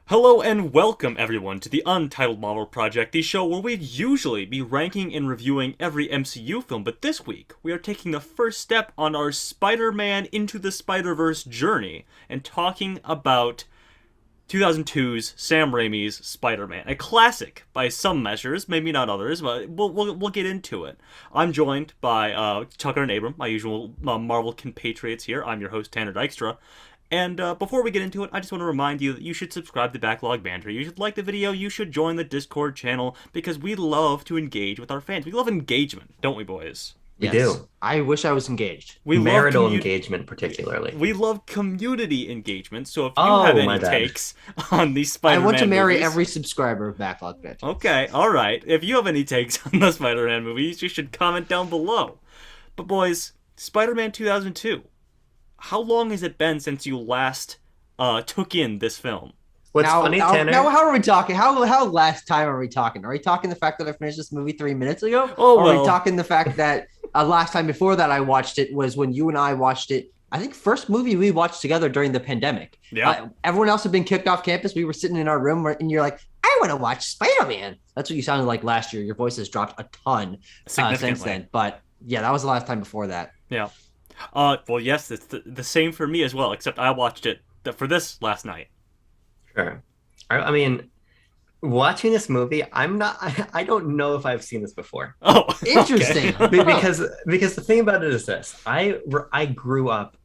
Hello and welcome everyone to the Untitled Marvel Project, the show where we'd usually be ranking and reviewing every MCU film, but this week we are taking the first step on our Spider-Man Into the Spider-Verse journey and talking about 2002's Sam Raimi's Spider-Man, a classic by some measures, maybe not others, but we'll get into it. I'm joined by Tucker and Abram, my usual Marvel compatriots here. I'm your host Tanner Dykstra. And before we get into it, I just want to remind you that you should subscribe to Backlog Banter. You should like the video. You should join the Discord channel because we love to engage with our fans. We love engagement, don't we, boys? We Yes. do. I wish I was engaged. We Marital love engagement, particularly. We love community engagement. So if you Oh, have my any bad. takes on these I Spider-Man want to marry movies, every subscriber of Backlog Bitch. okay, all right. If you have any takes on the Spider-Man movies, you should comment down below. But boys, Spider-Man 2002. How long has it been since you last took in this film? What's now, funny, now, Tanner? now, how are we talking? How last time are we talking? Are we talking the fact that I finished this movie 3 minutes ago? Oh, Or are well. we talking the fact that last time before that I watched it was when you and I watched it? I think first movie we watched together during the pandemic. Yeah. Everyone else had been kicked off campus. We were sitting in our room and you're like, I want to watch Spider-Man. That's what you sounded like last year. Your voice has dropped a ton since then. But yeah, that was the last time before that. Yeah. Well, yes, it's the same for me as well, except I watched it for this last night. Sure. I mean, watching this movie, I don't know if I've seen this before. Oh, Interesting. okay. Because the thing about it is this. I grew up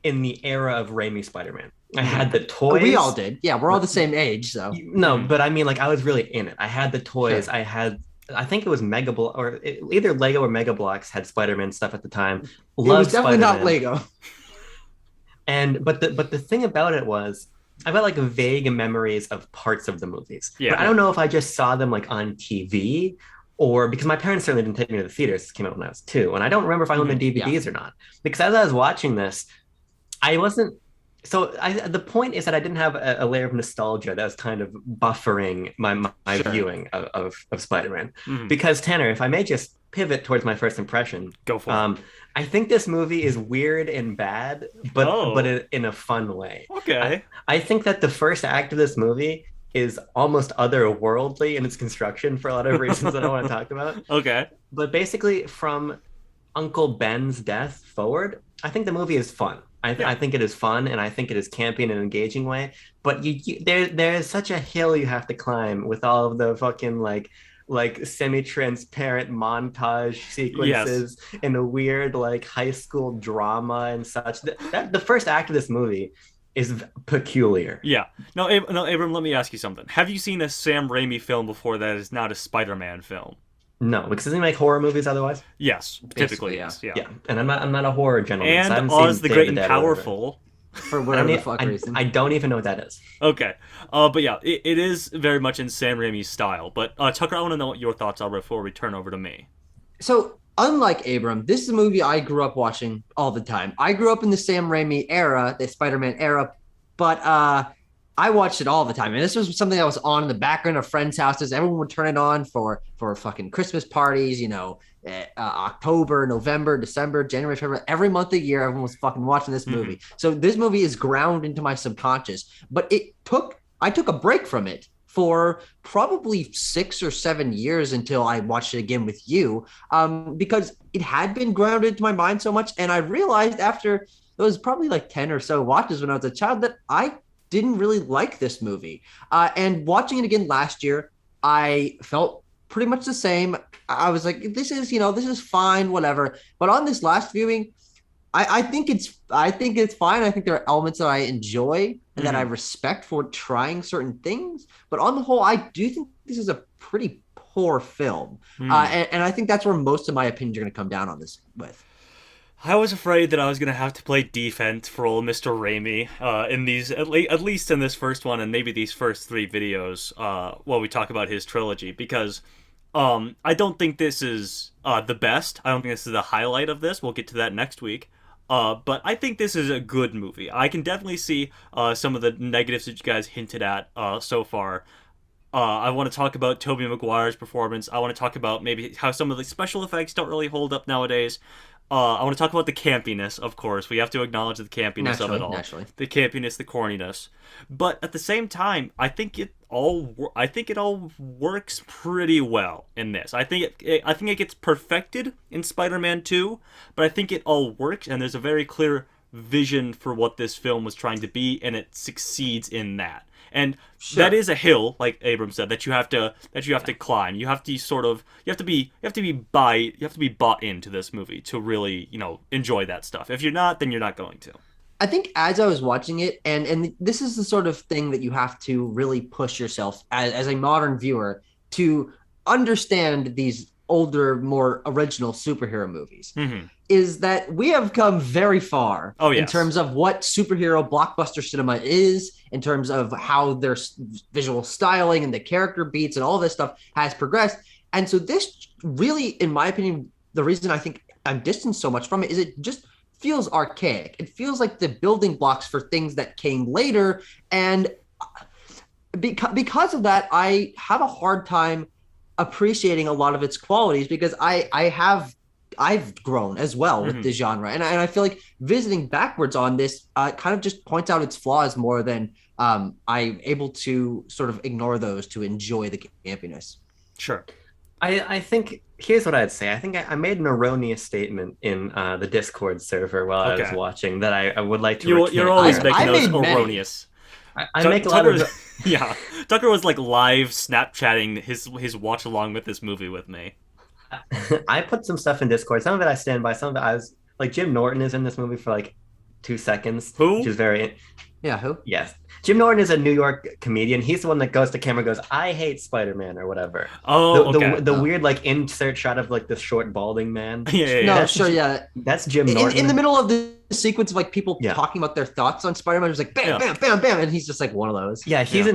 in the era of Raimi Spider-Man. I had the toys. We all did. Yeah, we're all the same age. So No, Mhm. but I mean, like, I was really in it. I had the toys. Sure. I think it was either Lego or Mega Bloks had Spider-Man stuff at the time. it was definitely not Spider-Man. Lego. But the thing about it was I've got like vague memories of parts of the movies. Yeah. But I don't know if I just saw them like on TV or because my parents certainly didn't take me to the theaters. This came out when I was 2. And I don't remember if I owned the DVDs or not. Because as I was watching this, I wasn't the point is that I didn't have a layer of nostalgia that was kind of buffering my Sure. viewing of Spider-Man. Mhm. Because Tanner, if I may just pivot towards my first impression, Go for it. I think this movie is weird and bad, Oh. but in a fun way. Okay. I think that the first act of this movie is almost otherworldly in its construction for a lot of reasons that I want to talk about. Okay. But basically, from Uncle Ben's death forward, I think the movie is fun. I think it is fun, and I think it is campy in an engaging way. But there is such a hill you have to climb with all of the fucking like semi-transparent montage sequences and a weird like high school drama and such. The first act of this movie is peculiar. Yeah. No, Abram, let me ask you something. Have you seen a Sam Raimi film before that is not a Spider-Man film? No, because doesn't he make horror movies otherwise? Yes, typically, yes. Yeah, and I'm not a horror gentleman. so I And haven't Oz seen the Day Great of and Dead or whatever. Powerful. For I whatever don't, the fuck reason. I don't even know what that is. Okay. But yeah, it is very much in Sam Raimi's style. But Tucker, I want to know what your thoughts are before we turn over to me. So, unlike Abram, this is a movie I grew up watching all the time. I grew up in the Sam Raimi era, the Spider-Man era, but I watched it all the time. And this was something that was on in the background of friends' houses. Everyone would turn it on for fucking Christmas parties, October, November, December, January, February, every month of the year, everyone was fucking watching this movie. So this movie is ground into my subconscious, but I took a break from it for probably 6 or 7 years until I watched it again with you, because it had been grounded to my mind so much. And I realized after it was probably like 10 or so watches when I was a child that I didn't really like this movie. And watching it again last year, I felt pretty much the same. I was like, this is fine, whatever. But on this last viewing, I think it's fine. I think there are elements that I enjoy and that I respect for trying certain things. But on the whole, I do think this is a pretty poor film. And I think that's where most of my opinions are going to come down on this with. I was afraid that I was going to have to play defense for old Mr. Raimi in these, at least in this first one and maybe these first 3 videos while we talk about his trilogy, because I don't think this is the best. I don't think this is the highlight of this. We'll get to that next week. But I think this is a good movie. I can definitely see some of the negatives that you guys hinted at so far. I want to talk about Tobey Maguire's performance. I want to talk about maybe how some of the special effects don't really hold up nowadays. I want to talk about the campiness, of course. We have to acknowledge the campiness of it all. Naturally. The campiness, the corniness. But at the same time, I think it all works pretty well in this. I think it gets perfected in Spider-Man 2, but I think it all works, and there's a very clear vision for what this film was trying to be, and it succeeds in that. And that is a hill, like Abram said, that you have to climb. You have to be bought into this movie to really, enjoy that stuff. If you're not, then you're not going to. I think as I was watching it, and this is the sort of thing that you have to really push yourself as a modern viewer to understand these older, more original superhero movies, is that we have come very far in terms of what superhero blockbuster cinema is, in terms of how their visual styling and the character beats and all this stuff has progressed. And so this really, in my opinion, the reason I think I'm distanced so much from it is it just feels archaic. It feels like the building blocks for things that came later. And because of that, I have a hard time appreciating a lot of its qualities, because I've grown as well with the genre. And I feel like visiting backwards on this kind of just points out its flaws more than I'm able to sort of ignore those to enjoy the campiness. Sure. I think here's what I'd say. I think I made an erroneous statement in the Discord server while I was watching that I would like to recant. You're always making those erroneous. I make a lot of... Yeah. Tucker was like live Snapchatting his watch along with this movie with me. I put some stuff in Discord. Some of it I stand by. Some of it I was... Like, Jim Norton is in this movie for like 2 seconds. Who? Which is very... Yeah, who? Yes. Jim Norton is a New York comedian. He's the one that goes to camera and goes, I hate Spider-Man or whatever. Oh, okay. The weird like insert shot of like this short balding man. Yeah. No, sure, yeah. That's Jim Norton. In the middle of the sequence of like people talking about their thoughts on Spider-Man, it was like bam, bam, bam, bam, and he's just like one of those. Yeah, he is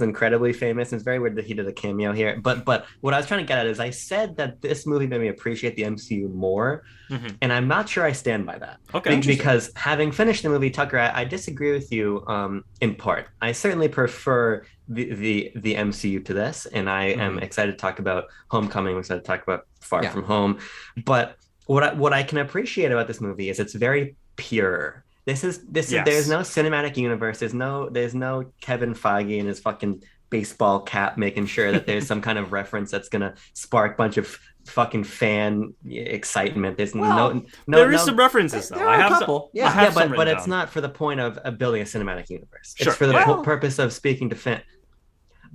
incredibly famous. And it's very weird that he did a cameo here. But what I was trying to get at is I said that this movie made me appreciate the MCU more, and I'm not sure I stand by that. Okay, because having finished the movie, Tucker, I disagree with you in part. I certainly prefer the MCU to this, and I am excited to talk about Homecoming. I'm excited to talk about Far From Home. But what I can appreciate about this movie is it's very pure. This is there's no cinematic universe. There's no Kevin Feige and his fucking baseball cap making sure that there's some kind of reference that's gonna spark a bunch of fucking fan excitement. There's there is some references though. I have a couple. But it's not for the point of building a cinematic universe. Sure. It's for the purpose of speaking to fan.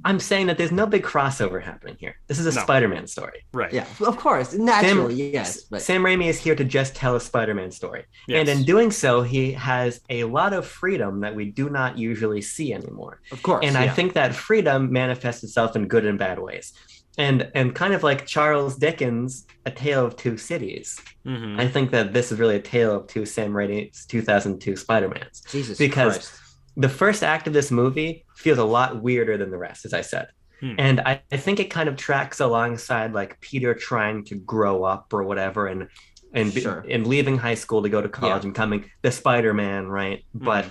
I'm saying that there's no big crossover happening here. This is a Spider-Man story. Right. Yeah, of course. Naturally, yes. But Sam Raimi is here to just tell a Spider-Man story. Yes. And in doing so, he has a lot of freedom that we do not usually see anymore. Of course. And I think that freedom manifests itself in good and bad ways. And kind of like Charles Dickens' A Tale of Two Cities, I think that this is really a tale of two Sam Raimi's 2002 Spider-Mans. Jesus because Christ. The first act of this movie feels a lot weirder than the rest, as I said. And I think it kind of tracks alongside like Peter trying to grow up or whatever and leaving high school to go to college and becoming the Spider-Man, right? But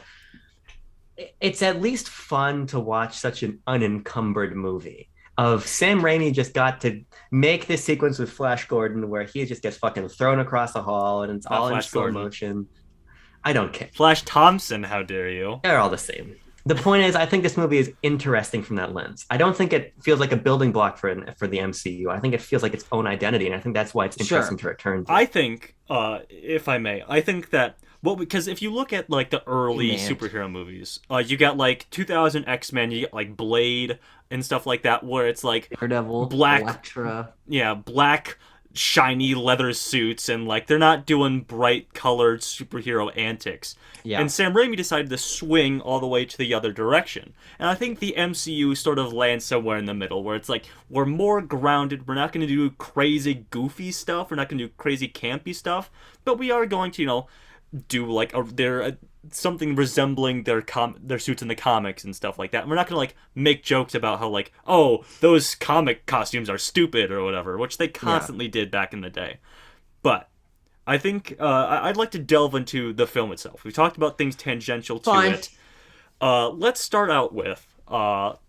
it's at least fun to watch such an unencumbered movie. Of Sam Raimi just got to make this sequence with Flash Gordon where he just gets fucking thrown across the hall and it's all in slow motion. I don't care. Flash Thompson, how dare you? They're all the same. The point is, I think this movie is interesting from that lens. I don't think it feels like a building block for the MCU. I think it feels like its own identity, and I think that's why it's interesting to return to. I think, if I may, because if you look at like the early superhero movies, you got like 2000 X-Men, you get like Blade and stuff like that, where it's like Daredevil, black, Elektra. Black shiny leather suits, and like they're not doing bright colored superhero antics. And Sam Raimi decided to swing all the way to the other direction, and I think the MCU sort of lands somewhere in the middle where it's like we're more grounded. We're not going to do crazy goofy stuff, we're not going to do crazy campy stuff, but we are going to do like something resembling their suits in the comics and stuff like that. And we're not gonna like make jokes about how like, oh, those comic costumes are stupid or whatever, which they constantly did back in the day. But I think I'd like to delve into the film itself. We talked about things tangential to it. Let's start out with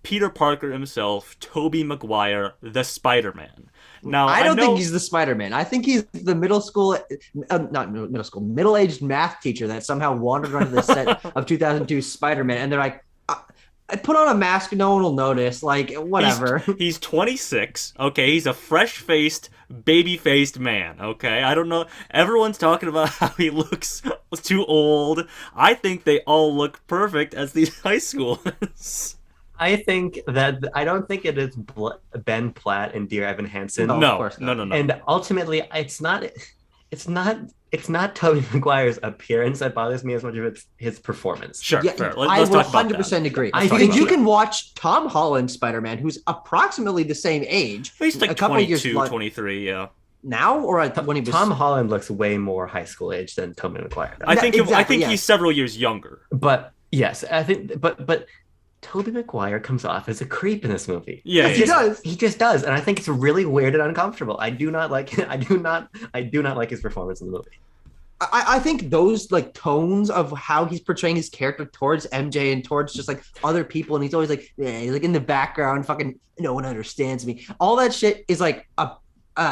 Peter Parker himself, Tobey Maguire, the Spider-Man. Now, I don't know, think he's the Spider-Man. I think he's the middle-aged math teacher that somehow wandered onto the set of 2002 Spider-Man, and they're like, I put on a mask, no one will notice. Like, whatever. He's 26. Okay, he's a fresh-faced, baby-faced man. Okay, I don't know. Everyone's talking about how he looks too old. I think they all look perfect as these high schoolers. I don't think it is Ben Platt and Dear Evan Hansen. No, of course not. No. And ultimately, it's not Tobey Maguire's appearance that bothers me as much as it's his performance. Sure, Yeah, fair. I Let's will talk about 100% that. agree. I Because think- you can watch Tom Holland's Spider-Man, who's approximately the same age. He's like a couple 22, years 23, yeah. now, or when he was Tom Holland looks way more high school age than Tobey Maguire does. I think exactly, yeah. he's several years younger. But yes, I think but Tobey Maguire comes off as a creep in this movie. Yeah, he does. He just does, and I think it's really weird and uncomfortable. I do not like I do not like his performance in the movie. I think those like tones of how he's portraying his character towards MJ and towards just like other people, and he's always like, yeah, he's like in the background, fucking no one understands me. All that shit is like a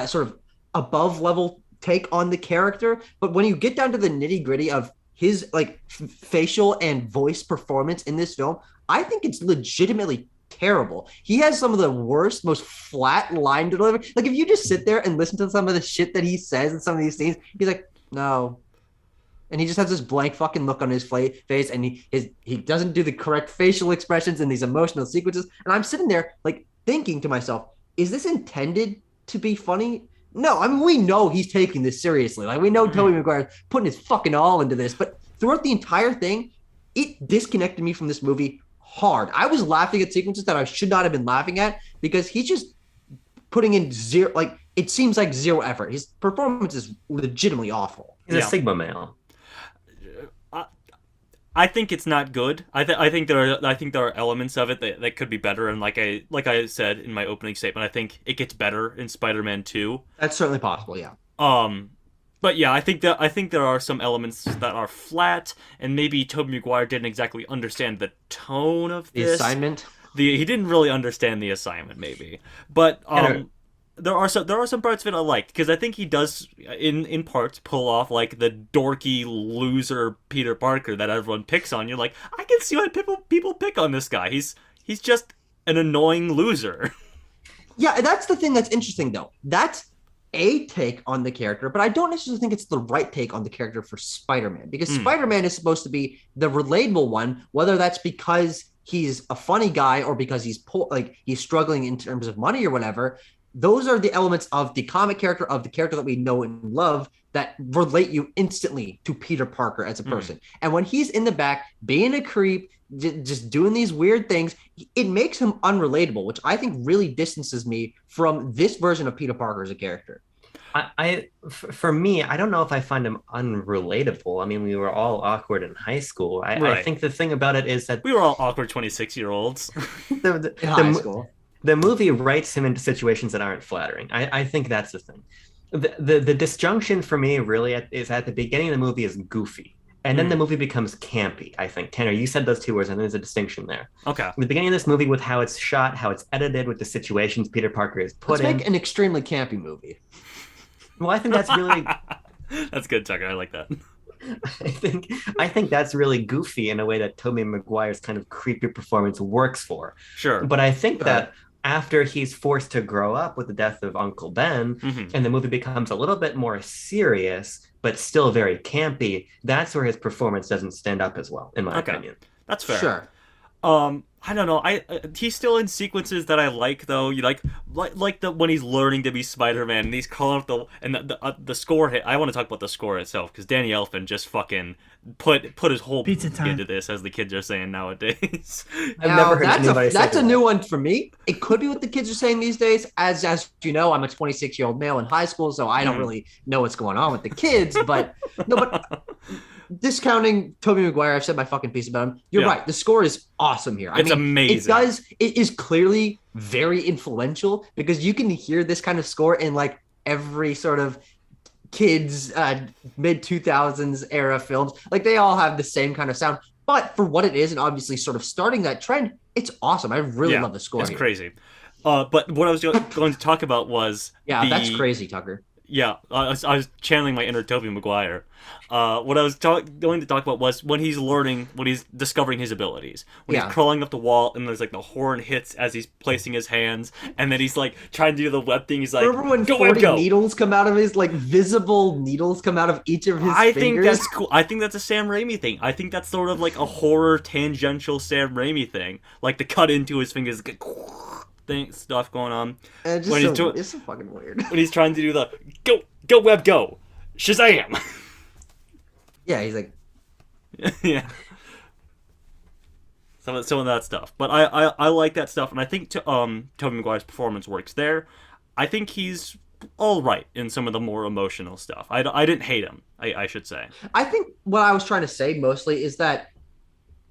sort of above level take on the character, but when you get down to the nitty gritty of his like facial and voice performance in this film, I think it's legitimately terrible. He has some of the worst, most flat line delivery. Like if you just sit there and listen to some of the shit that he says in some of these scenes, he's like, no. And he just has this blank fucking look on his face, and he doesn't do the correct facial expressions in these emotional sequences. And I'm sitting there like thinking to myself, is this intended to be funny? No, I mean, we know he's taking this seriously. Like we know Tobey Maguire's putting his fucking all into this, but throughout the entire thing, it disconnected me from this movie hard. I was laughing at sequences that I should not have been laughing at because he's just putting in zero, like it seems like zero effort. His performance is legitimately awful. He's a Sigma male. I think it's not good. I think there are elements of it that could be better. And like I said in my opening statement, I think it gets better in Spider-Man 2. That's certainly possible. Yeah. But yeah, I think there are some elements that are flat, and maybe Tobey Maguire didn't exactly understand the tone of The this assignment. He didn't really understand the assignment, maybe. But there are some parts of it I liked, because I think he does in parts pull off like the dorky loser Peter Parker that everyone picks on. You're like, I can see why people pick on this guy. He's just an annoying loser. Yeah, that's the thing that's interesting though. That's a take on the character, but I don't necessarily think it's the right take on the character for Spider-Man, because Spider-Man is supposed to be the relatable one, whether that's because he's a funny guy or because he's poor, like he's struggling in terms of money or whatever. Those are the elements of the comic character, of the character that we know and love, that relate you instantly to Peter Parker as a person. And when he's in the back being a creep, just doing these weird things, it makes him unrelatable, which I think really distances me from this version of Peter Parker as a character. For me, I don't know if I find him unrelatable. I mean, we were all awkward in high school. I think the thing about it is that we were all awkward 26-year-olds. In high school. The movie writes him into situations that aren't flattering. I think that's the thing. The disjunction for me really is at the beginning of the movie is goofy. And then the movie becomes campy, I think. Tanner, you said those two words, and there's a distinction there. Okay. The beginning of this movie, with how it's shot, how it's edited, with the situations Peter Parker is put in. Let's make an extremely campy movie. Well, I think that's really... That's good, Tucker. I like that. I think that's really goofy in a way that Tobey Maguire's kind of creepy performance works for. Sure. But I think that after he's forced to grow up with the death of Uncle Ben, and the movie becomes a little bit more serious, but still very campy, that's where his performance doesn't stand up as well, in my opinion. That's fair. Sure. I don't know. He's still in sequences that I like though. You like the when he's learning to be Spider-Man and he's calling up the score hit. I want to talk about the score itself because Danny Elfman just fucking put his whole into this, as the kids are saying nowadays. I've never heard anybody say that's a that. new one for me. It could be what the kids are saying these days. As you know, I'm a 26-year-old male in high school, so I don't really know what's going on with the kids. But discounting Tobey Maguire, I've said my fucking piece about him. You're right. The score is awesome here. It's amazing. It is clearly very influential because you can hear this kind of score in like every sort of kids mid 2000s era films. Like they all have the same kind of sound. But for what it is, and obviously sort of starting that trend, it's awesome. I really love the score. It's here. crazy. But what I was going to talk about was that's crazy, Tucker. Yeah, I was channeling my inner Tobey Maguire. What I was going to talk about was when he's discovering his abilities. When he's crawling up the wall and there's like the horn hits as he's placing his hands, and then he's like trying to do the web thing. He's like, remember when go 40 go. needles come out of his, like visible needles come out of each of his fingers? I think that's cool. I think that's a Sam Raimi thing. I think that's sort of like a horror tangential Sam Raimi thing. Like the cut into his fingers. Stuff going on. It's so fucking weird. When he's trying to do the go web go Shazam. Yeah, he's like yeah. Some of that stuff, but I like that stuff, and I think Tobey Maguire's performance works there. I think he's all right in some of the more emotional stuff. I didn't hate him. I should say. I think what I was trying to say mostly is that,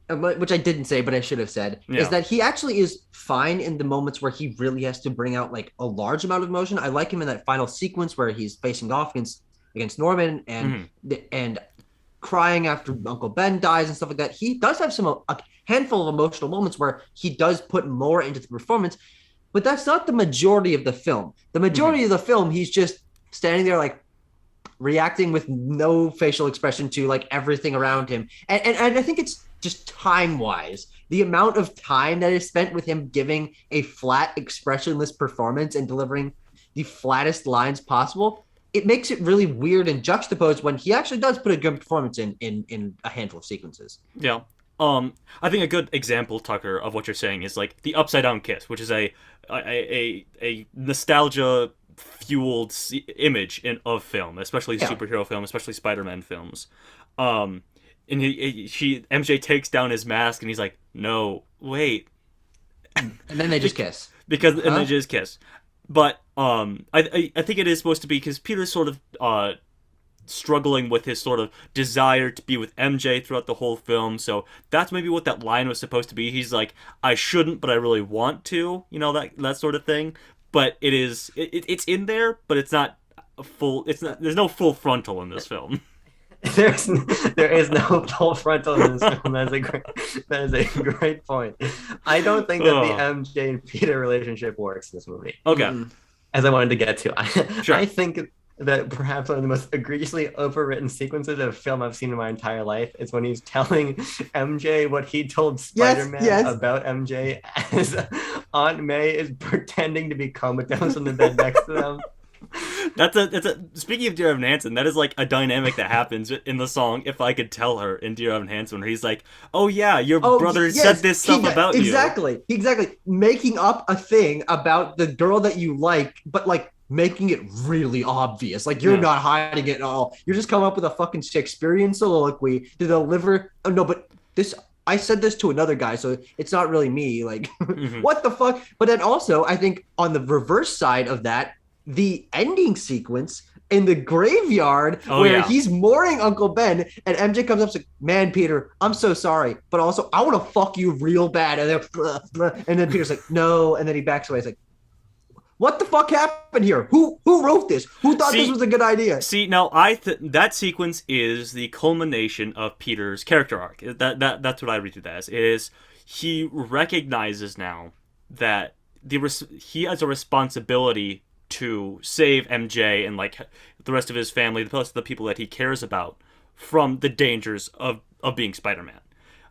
which I didn't say, but I should have said, is that he actually is fine in the moments where he really has to bring out like a large amount of emotion. I like him in that final sequence where he's facing off against Norman and crying after Uncle Ben dies and stuff like that. He does have a handful of emotional moments where he does put more into the performance, but that's not the majority of the film. The majority of the film, he's just standing there like reacting with no facial expression to like everything around him. And I think it's just time-wise, the amount of time that is spent with him giving a flat, expressionless performance and delivering the flattest lines possible, it makes it really weird and juxtaposed when he actually does put a good performance in a handful of sequences. Yeah. I think a good example, Tucker, of what you're saying is like the Upside Down Kiss, which is a nostalgia fueled image of film, especially superhero film, especially Spider-Man films. And MJ takes down his mask and he's like, no, wait. And then they just kiss. And they just kiss. But I think it is supposed to be because Peter's sort of struggling with his sort of desire to be with MJ throughout the whole film. So that's maybe what that line was supposed to be. He's like, I shouldn't, but I really want to, that sort of thing. But it's in there, but it's not full. There's no full frontal in this film. There is no full frontal in this film. That is a great point. I don't think that the MJ and Peter relationship works in this movie. Okay. As I wanted to get to, Sure. I think that perhaps one of the most egregiously overwritten sequences of film I've seen in my entire life is when he's telling MJ what he told Spider-Man about MJ as Aunt May is pretending to be comatose in the bed next to them. That's a speaking of Dear Evan Hansen, that is like a dynamic that happens in the song If I Could Tell Her in Dear Evan Hansen, where he's like, oh yeah, your brother said this stuff about you. Exactly. Making up a thing about the girl that you like, but like making it really obvious. Like you're not hiding it at all. You're just coming up with a fucking Shakespearean soliloquy to deliver. Oh no, but I said this to another guy, so it's not really me. Like, what the fuck? But then also, I think on the reverse side of that, the ending sequence in the graveyard where he's mourning Uncle Ben and MJ comes up and says, man, Peter, I'm so sorry, but also I want to fuck you real bad. And then Peter's like, no. And then he backs away. He's like, what the fuck happened here? Who wrote this? Who thought this was a good idea? See, now that sequence is the culmination of Peter's character arc. That's what I read through that as. Is he recognizes now that he has a responsibility to save MJ and like the rest of his family, the rest of the people that he cares about, from the dangers of being Spider-Man.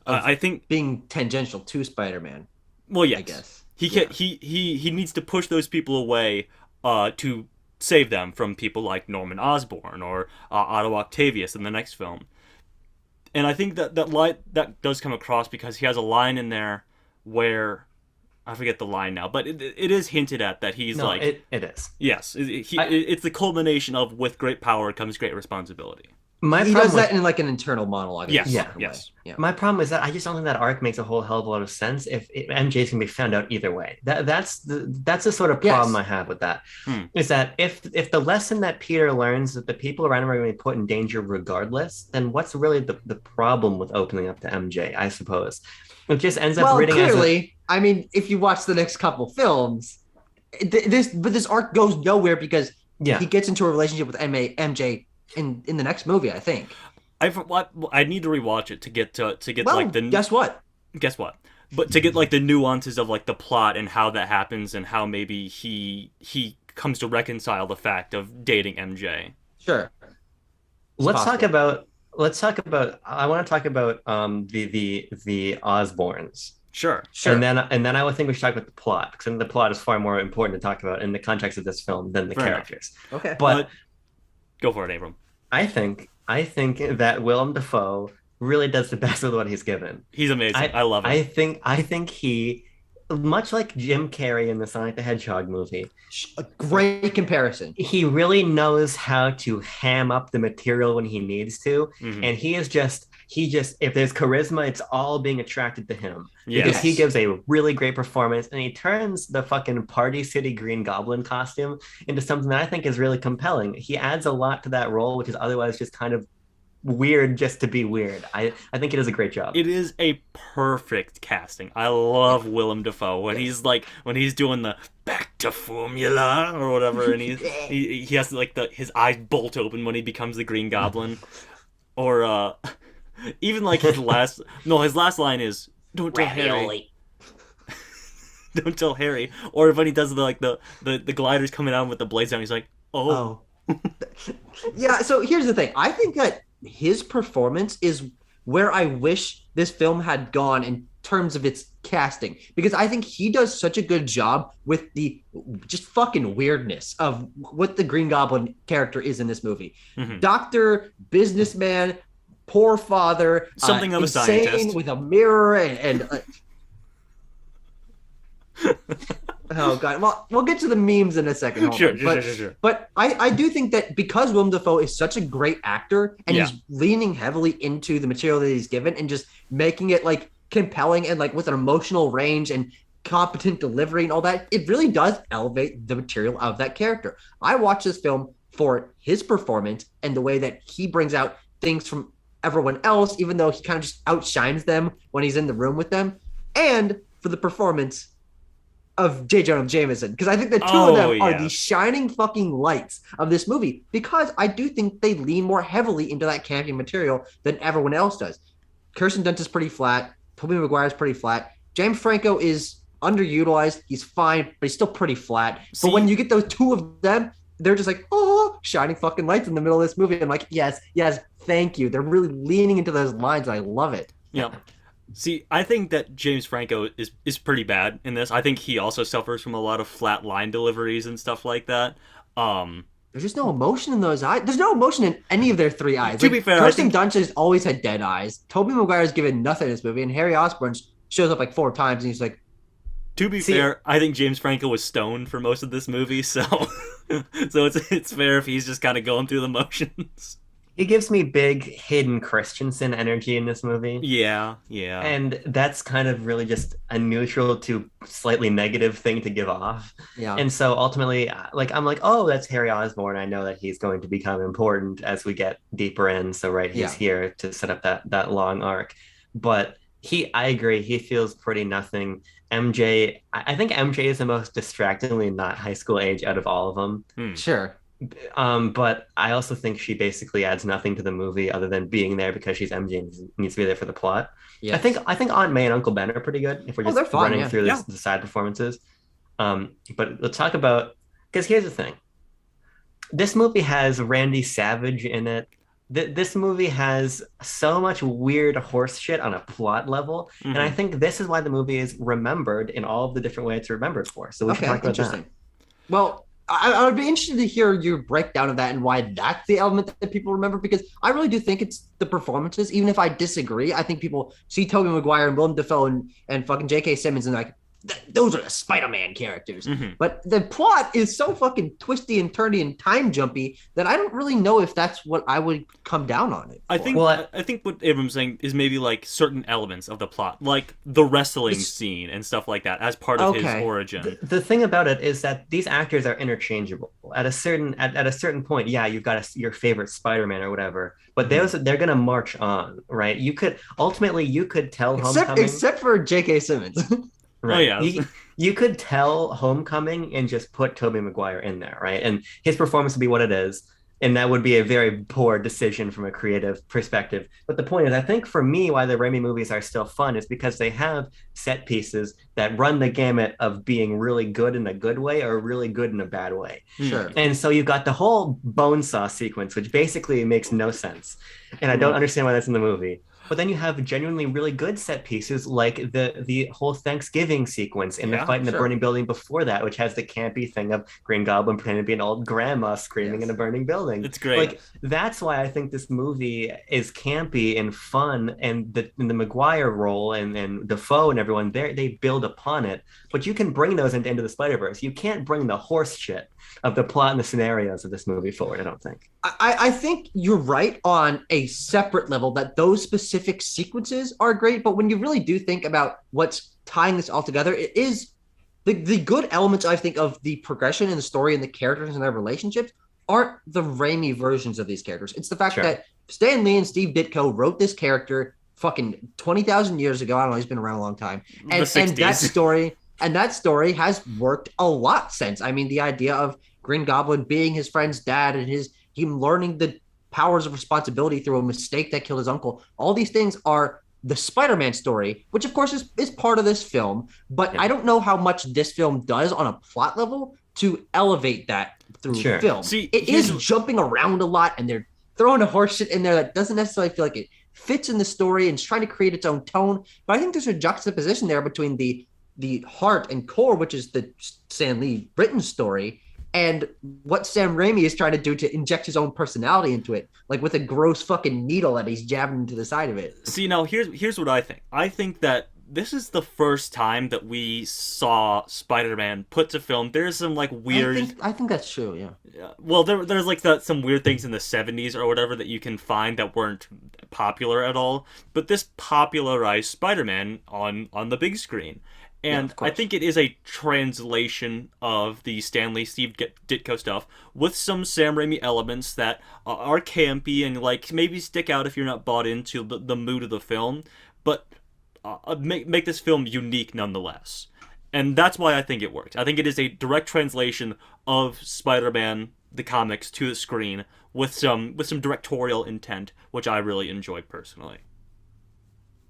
I think being tangential to Spider-Man. Well, yes, I guess he needs to push those people away to save them from people like Norman Osborn or Otto Octavius in the next film. And I think that line that does come across because he has a line in there where I forget the line now, but it is hinted at that he's it is. Yes, it's the culmination of with great power comes great responsibility. He does that in like an internal monologue. Yes, yes. My problem is that I just don't think that arc makes a whole hell of a lot of sense if MJ's gonna be found out either way. That's the sort of problem I have with that. Is that if the lesson that Peter learns that the people around him are going to be put in danger regardless, then what's really the problem with opening up to MJ? I suppose it just ends up reading clearly. I mean, if you watch the next couple films, this arc goes nowhere because he gets into a relationship with MJ in the next movie, I think. I need to rewatch it to get Well, like the guess what? guess what? But to get like the nuances of like the plot and how that happens and how maybe he comes to reconcile the fact of dating MJ. Sure. It's Let's talk possible. about. Let's talk about. I want to talk about the Osbournes. Sure. Sure. And then I would think we should talk about the plot because I think the plot is far more important to talk about in the context of this film than the Fair enough. characters. Okay. But Go for it, Abram. I think that Willem Dafoe really does the best with what he's given. He's amazing. I love it. I think he, much like Jim Carrey in the Sonic the Hedgehog movie, A great comparison. he really knows how to ham up the material when he needs to, Mhm. and he just if there's charisma, it's all being attracted to him Yes. because he gives a really great performance, and he turns the fucking Party City Green Goblin costume into something that I think is really compelling. He adds a lot to that role, which is otherwise just kind of weird just to be weird. I think he does a great job. It is a perfect casting. I love Willem Dafoe when he's doing the back to formula or whatever, and he has like his eyes bolt open when he becomes the Green Goblin, or even like his last line is "Don't tell Harry." Don't tell Harry. Or when he does the gliders coming out with the blades down, he's like, oh. Yeah, so here's the thing. I think that his performance is where I wish this film had gone in terms of its casting, because I think he does such a good job with the just fucking weirdness of what the Green Goblin character is in this movie. Mhm. Doctor, businessman, poor father, Something of a insane scientist. with a mirror and oh god. Well, we'll get to the memes in a second. Hold on. Sure. But I do think that because Willem Dafoe is such a great actor and Yeah. he's leaning heavily into the material that he's given and just making it like compelling and like with an emotional range and competent delivery and all that, it really does elevate the material of that character. I watch this film for his performance and the way that he brings out things from everyone else, even though he kind of just outshines them when he's in the room with them, and for the performance of J. Jonah Jameson, because I think the two of them are yeah. the shining fucking lights of this movie, because I do think they lean more heavily into that campy material than everyone else does. Kirsten Dunst is pretty flat. Tobey Maguire is pretty flat. James Franco is underutilized. He's fine, but he's still pretty flat. See- But when you get those two of them, they're just like, oh, shining fucking lights in the middle of this movie. I'm like, yes, thank you. They're really leaning into those lines, and I love it. Yeah. See, I think that James Franco is pretty bad in this. I think he also suffers from a lot of flat line deliveries and stuff like that. There's just no emotion in those eyes. There's no emotion in any of their three eyes. To be fair, I Kirsten think- Dunst has always had dead eyes. Tobey Maguire's given nothing in this movie, and Harry Osborn shows up like 4 times, and he's like, To be fair, I think James Franco was stoned for most of this movie, so so it's fair if he's just kind of going through the motions. He gives me big Hayden Christensen energy in this movie. Yeah. And that's kind of really just a neutral to slightly negative thing to give off. yeah. And so ultimately, like, I'm like, oh, that's Harry Osborn. I know that he's going to become important as we get deeper in. So, right, he's Yeah. here to set up that long arc. But I agree, he feels pretty nothing. MJ, I think MJ is the most distractingly not high school age out of all of them. Sure. But I also think she basically adds nothing to the movie other than being there because she's MJ and needs to be there for the plot. Yeah. I think Aunt May and Uncle Ben are pretty good if we're they're just fine, running yeah. through Yeah. the side performances. But let's talk about, because here's the thing. This movie has Randy Savage in it. This movie has so much weird horse shit on a plot level. And I think this is why the movie is remembered in all of the different ways it's remembered for. So we should talk about interesting. that. Well, I would be interested to hear your breakdown of that and why that's the element that people remember, because I really do think it's the performances. Even if I disagree, I think people see Tobey Maguire and Willem Dafoe and fucking J.K. Simmons and like, those are the Spider-Man characters. But the plot is so fucking twisty and turny and time jumpy that I don't really know if that's what I would come down on it. I for. think I think what Abram's saying is maybe like certain elements of the plot, like the wrestling scene and stuff like that, as part of his origin. The thing about it is that these actors are interchangeable. At a certain point, yeah, you've got your favorite Spider-Man or whatever, but they're gonna march on, right? You could tell Homecoming, except for J.K. Simmons. right? Oh, yeah. You could tell Homecoming and just put Tobey Maguire in there, right? And his performance would be what it is. And that would be a very poor decision from a creative perspective. But the point is, I think for me, why the Raimi movies are still fun is because they have set pieces that run the gamut of being really good in a good way or really good in a bad way. Sure. And so you've got the whole bone saw sequence, which basically makes no sense. And I don't understand why that's in the movie. But then you have genuinely really good set pieces like the whole Thanksgiving sequence and the fight in the burning building before that, which has the campy thing of Green Goblin pretending to be an old grandma screaming in a burning building. It's great. Like that's why I think this movie is campy and fun, and the Maguire role and Defoe and everyone there, they build upon it. But you can bring those into the Spider-Verse. You can't bring the horse shit of the plot and the scenarios of this movie forward, I don't think. I think you're right on a separate level that those specific sequences are great, but when you really do think about what's tying this all together, it is the good elements, I think, of the progression in the story and the characters and their relationships aren't the Raimi versions of these characters. It's the fact that Stan Lee and Steve Ditko wrote this character fucking 20,000 years ago. I don't know, he's been around a long time. And that story has worked a lot since. I mean, the idea of Green Goblin being his friend's dad and him learning the powers of responsibility through a mistake that killed his uncle. All these things are the Spider-Man story, which of course is part of this film, but I don't know how much this film does on a plot level to elevate that through film. See, it is jumping around a lot, and they're throwing a horse shit in there that doesn't necessarily feel like it fits in the story and it's trying to create its own tone. But I think there's a juxtaposition there between the heart and core, which is the Stan Lee written story, and what Sam Raimi is trying to do to inject his own personality into it, like with a gross fucking needle that he's jabbing into the side of it. See, now here's what I think. I think that this is the first time that we saw Spider-Man put to film. There's some like weird. I think that's true. Yeah. Well, there's like some weird things in the '70s or whatever that you can find that weren't popular at all. But this popularized Spider-Man on the big screen. And I think it is a translation of the Stan Lee, Steve Ditko stuff with some Sam Raimi elements that are campy and like maybe stick out if you're not bought into the mood of the film, but make this film unique nonetheless. And that's why I think it worked. I think it is a direct translation of Spider-Man, the comics, to the screen with some directorial intent, which I really enjoyed personally.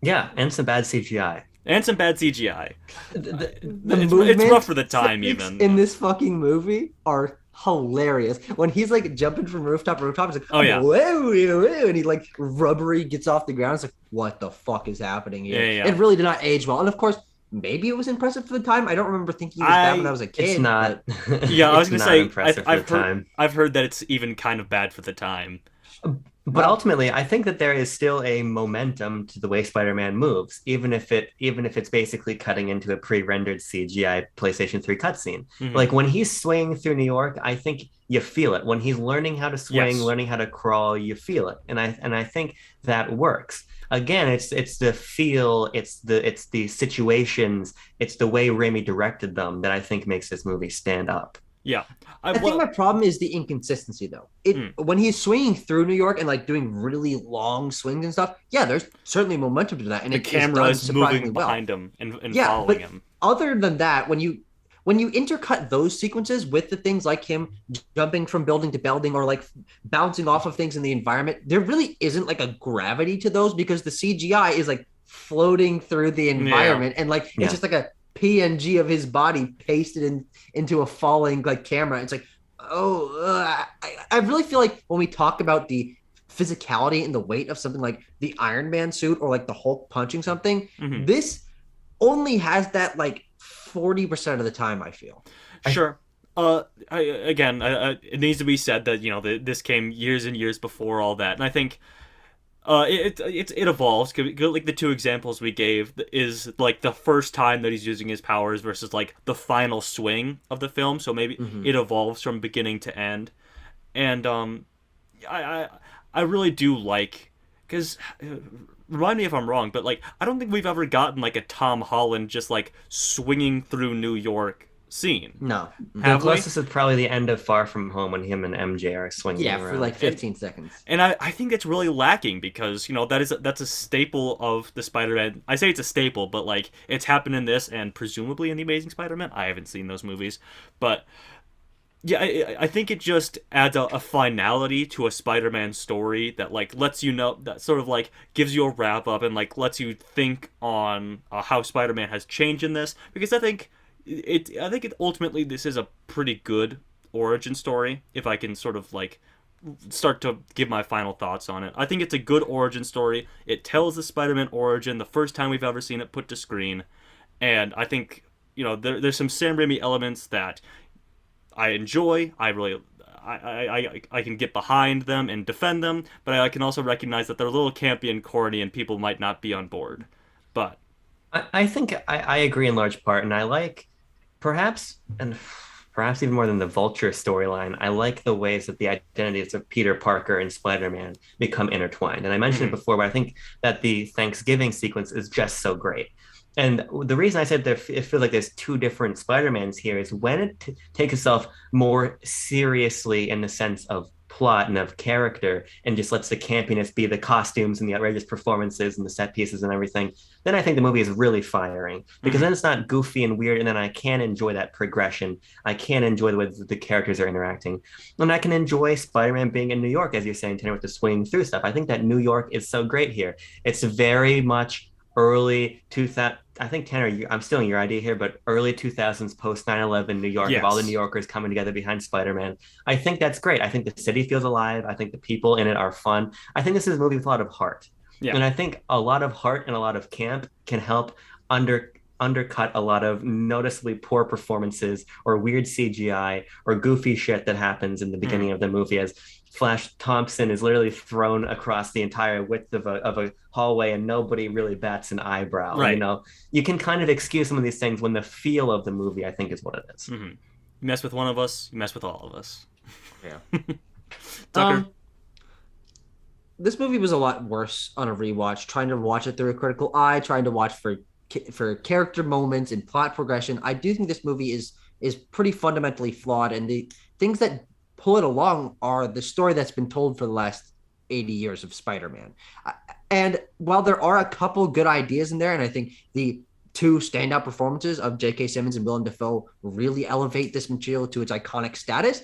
Yeah, and some bad CGI. And some bad CGI. It's rough for the time, even. In this fucking movie are hilarious. When he's like jumping from rooftop to rooftop, it's like, whoa, and he like rubbery gets off the ground. It's like, what the fuck is happening here? Yeah. It really did not age well. And of course, maybe it was impressive for the time. I don't remember thinking it was bad when I was a kid. It's not. Yeah, I was going to say, impressive for the time. I've heard that it's even kind of bad for the time. But ultimately, I think that there is still a momentum to the way Spider-Man moves, even if it's basically cutting into a pre-rendered CGI PlayStation 3 cutscene. Mm-hmm. Like when he's swinging through New York, I think you feel it. When he's learning how to swing, learning how to crawl, you feel it, and I think that works. Again, it's the feel, it's the situations, it's the way Raimi directed them that I think makes this movie stand up. Yeah. I think my problem is the inconsistency, though. When he's swinging through New York and like doing really long swings and stuff, yeah, there's certainly momentum to that, and the camera is moving behind him and following him. Other than that, when you intercut those sequences with the things like him jumping from building to building or like bouncing off of things in the environment, there really isn't like a gravity to those because the CGI is like floating through the environment and like it's just like a PNG of his body pasted into a falling like camera. It's like, I really feel like when we talk about the physicality and the weight of something like the Iron Man suit or like the Hulk punching something, this only has that like 40% of the time, I feel. Sure. It needs to be said that, this came years and years before all that. And I think it evolves. Like the two examples we gave is like the first time that he's using his powers versus like the final swing of the film. So maybe it evolves from beginning to end. And I really do like, because remind me if I'm wrong, but like I don't think we've ever gotten like a Tom Holland just like swinging through New York scene. No. The closest is probably the end of Far From Home when him and MJ are swinging around. For like 15 seconds. And I think it's really lacking because, that's a staple of the Spider-Man. I say it's a staple, but like it's happened in this and presumably in The Amazing Spider-Man. I haven't seen those movies, but Yeah, I think it just adds a finality to a Spider-Man story that like lets you know that sort of like gives you a wrap up and like lets you think on how Spider-Man has changed in this because I think it ultimately this is a pretty good origin story if I can sort of like start to give my final thoughts on it. I think it's a good origin story. It tells the Spider-Man origin the first time we've ever seen it put to screen, and I think there's some Sam Raimi elements that I enjoy. I can get behind them and defend them, but I can also recognize that they're a little campy and corny, and people might not be on board. But I think I agree in large part, and I like perhaps and perhaps even more than the Vulture storyline, I like the ways that the identities of Peter Parker and Spider-Man become intertwined. And I mentioned it before, but I think that the Thanksgiving sequence is just so great. And the reason I said that it feels like there's two different Spider-Mans here is when it takes itself more seriously in the sense of plot and of character and just lets the campiness be the costumes and the outrageous performances and the set pieces and everything, then I think the movie is really firing because then it's not goofy and weird. And then I can enjoy that progression. I can enjoy the way that the characters are interacting. And I can enjoy Spider-Man being in New York, as you're saying, Tanner, with the swinging through stuff. I think that New York is so great here. It's very much early 2000. I think Tanner, I'm stealing your idea here, but early 2000s post 9/11 New York, of all the New Yorkers coming together behind Spider-Man. I think that's great. I think the city feels alive. I think the people in it are fun. I think this is a movie with a lot of heart. yeah, And I think a lot of heart and a lot of camp can help undercut a lot of noticeably poor performances or weird CGI or goofy shit that happens in the beginning of the movie as Flash Thompson is literally thrown across the entire width of a hallway and nobody really bats an eyebrow. Right. You know, you can kind of excuse some of these things when the feel of the movie, I think, is what it is. You mess with one of us, you mess with all of us. Yeah. Tucker. This movie was a lot worse on a rewatch. Trying to watch it through a critical eye, trying to watch for character moments and plot progression. I do think this movie is pretty fundamentally flawed, and the things that pull it along are the story that's been told for the last 80 years of Spider-Man. And while there are a couple good ideas in there, and I think the two standout performances of J.K. Simmons and Willem Dafoe really elevate this material to its iconic status,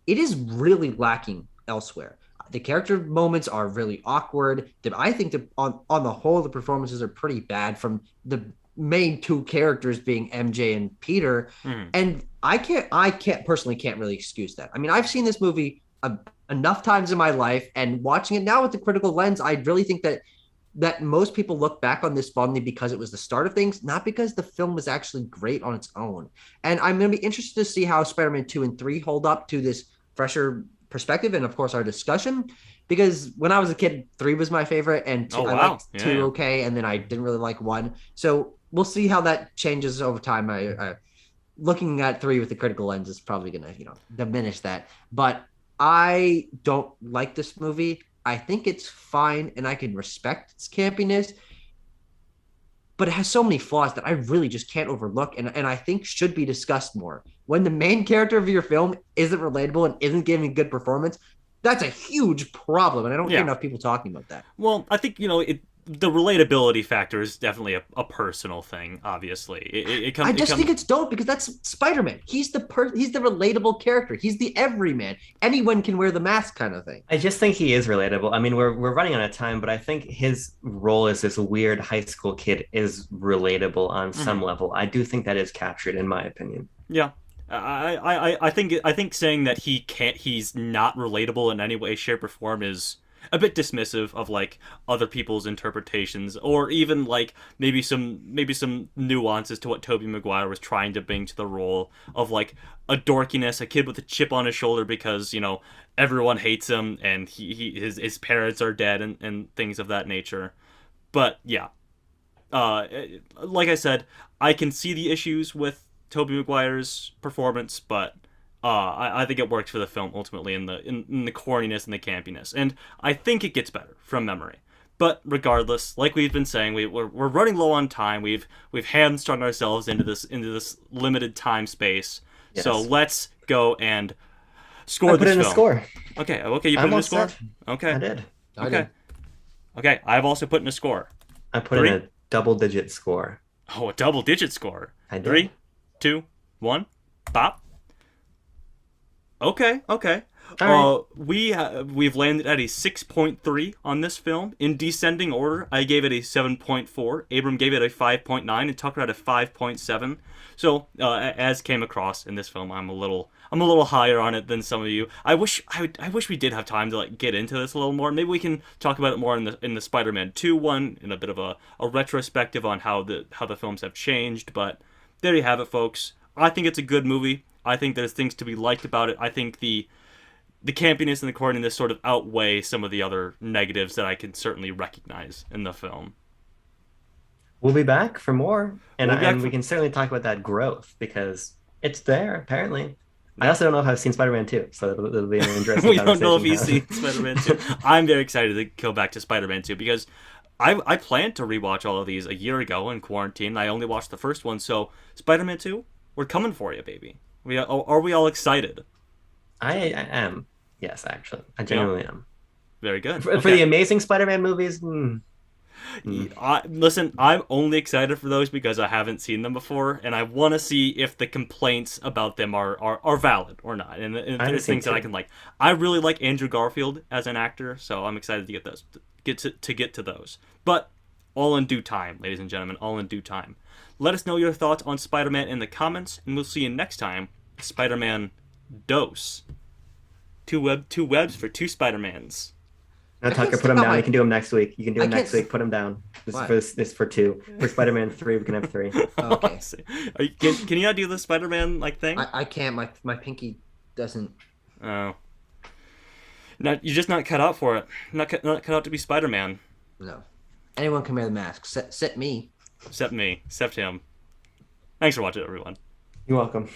it is really lacking elsewhere. The character moments are really awkward. I think that on the whole, the performances are pretty bad from the main two characters being MJ and Peter. And I personally can't really excuse that. I mean, I've seen this movie enough times in my life, and watching it now with the critical lens, I really think that most people look back on this fondly because it was the start of things, not because the film was actually great on its own. And I'm going to be interested to see how Spider-Man 2 and 3 hold up to this fresher perspective and, of course, our discussion. Because when I was a kid, 3 was my favorite, and I liked 2 okay, and then I didn't really like 1. So we'll see how that changes over time. Looking at 3 with the critical lens is probably going to, diminish that. But I don't like this movie. I think it's fine, and I can respect its campiness, but it has so many flaws that I really just can't overlook, and I think should be discussed more. When the main character of your film isn't relatable and isn't giving good performance, that's a huge problem, and I don't hear enough people talking about that. Well, I think, the relatability factor is definitely a personal thing, obviously. I just think it's dope because that's Spider-Man. He's the relatable character. He's the everyman. Anyone can wear the mask kind of thing. I just think he is relatable. I mean, we're running out of time, but I think his role as this weird high school kid is relatable on some level. I do think that is captured, in my opinion. Yeah. I think saying that he's not relatable in any way, shape, or form is a bit dismissive of like other people's interpretations, or even like maybe some nuances to what Tobey Maguire was trying to bring to the role of like a dorkiness, a kid with a chip on his shoulder because everyone hates him and his parents are dead and things of that nature. But yeah, like I said, I can see the issues with Tobey Maguire's performance, but I think it worked for the film ultimately in the corniness and the campiness, and I think it gets better from memory. But regardless, like we've been saying, we're running low on time. We've hamstrung ourselves into this limited time space. Yes. So let's go and score this film. I put in a score. Okay, you put in a score. Okay, I did. Okay, I've also put in a score. I put in a double-digit score. Oh, a double-digit score. I did. 3, 2, 1, pop. Okay, okay. All We've landed at a 6.3 on this film in descending order. I gave it a 7.4. Abram gave it a 5.9, and Tucker had a 5.7. So, as came across in this film, I'm a little higher on it than some of you. I wish we did have time to like get into this a little more. Maybe we can talk about it more in the Spider-Man 2 one, in a bit of a retrospective on how the films have changed. But there you have it, folks. I think it's a good movie. I think there's things to be liked about it. I think the campiness and the corniness sort of outweigh some of the other negatives that I can certainly recognize in the film. We'll be back for more, and We'll be back we for- can certainly talk about that growth because it's there apparently. I also don't know if I've seen Spider-Man 2, so it'll be an interesting We don't know if conversation he's to seen have. Spider-Man 2. I'm very excited to go back to Spider-Man 2 because I planned to rewatch all of these a year ago in quarantine. I only watched the first one, so Spider-Man 2, we're coming for you, baby. Are we all excited? I am. Yes, actually. I genuinely am. Very good. For Okay. the Amazing Spider-Man movies, Listen, I'm only excited for those because I haven't seen them before, and I want to see if the complaints about them are valid or not. And haven't there's seen things that I two. can like. I really like Andrew Garfield as an actor, so I'm excited to get to those. But all in due time, ladies and gentlemen, all in due time. Let us know your thoughts on Spider-Man in the comments, and we'll see you next time. Spider-Man Dose. Two webs for two Spider-Mans. no, I Tucker, can't put stick them out down. my- You can do them next week. You can do I them next can't week. Put them down. Why? This is for 2. For Spider-Man 3, we can have 3. Okay. Can you not do the Spider-Man like thing? I can't. My pinky doesn't. Oh. You're just not cut out for it. Not cut out to be Spider-Man. No. Anyone can wear the mask. Set me. Except me. Except him. Thanks for watching, everyone. You're welcome.